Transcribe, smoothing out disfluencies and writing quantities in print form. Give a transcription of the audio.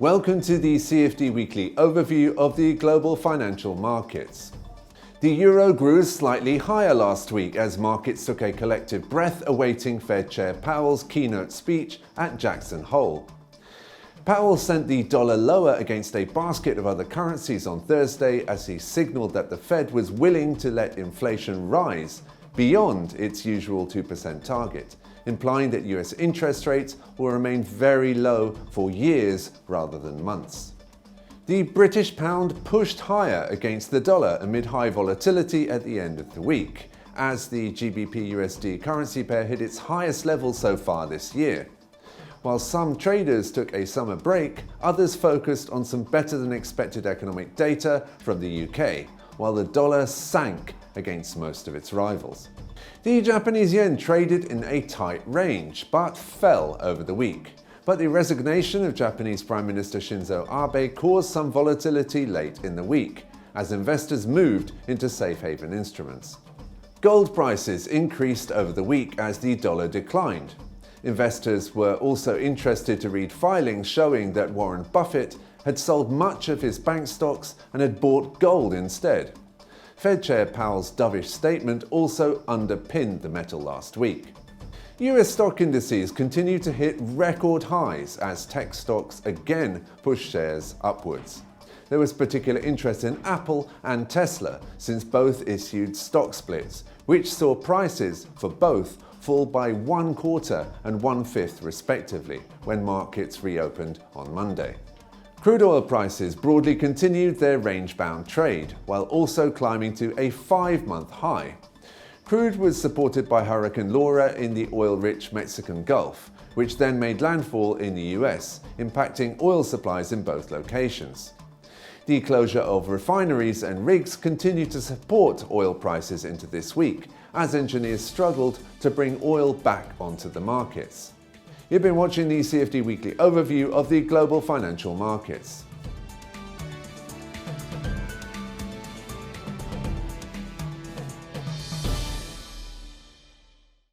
Welcome to the CFD Weekly overview of the global financial markets. The euro grew slightly higher last week as markets took a collective breath awaiting Fed Chair Powell's keynote speech at Jackson Hole. Powell sent the dollar lower against a basket of other currencies on Thursday as he signaled that the Fed was willing to let inflation rise beyond its usual 2% target, implying that US interest rates will remain very low for years rather than months. The British pound pushed higher against the dollar amid high volatility at the end of the week, as the GBPUSD currency pair hit its highest level so far this year. While some traders took a summer break, others focused on some better than expected economic data from the UK, while the dollar sank against most of its rivals. The Japanese yen traded in a tight range, but fell over the week. But the resignation of Japanese Prime Minister Shinzo Abe caused some volatility late in the week, as investors moved into safe haven instruments. Gold prices increased over the week as the dollar declined. Investors were also interested to read filings showing that Warren Buffett had sold much of his bank stocks and had bought gold instead. Fed Chair Powell's dovish statement also underpinned the metal last week. US stock indices continue to hit record highs as tech stocks again push shares upwards. There was particular interest in Apple and Tesla since both issued stock splits, which saw prices for both fall by 1/4 and 1/5 respectively when markets reopened on Monday. Crude oil prices broadly continued their range-bound trade, while also climbing to a 5-month high. Crude was supported by Hurrican Laura in the oil-rich Mexican Gulf, which then made landfall in the US, impacting oil supplies in both locations. The closure of refineries and rigs continued to support oil prices into this week, as engineers struggled to bring oil back onto the markets. You've been watching the CFD Weekly overview of the global financial markets.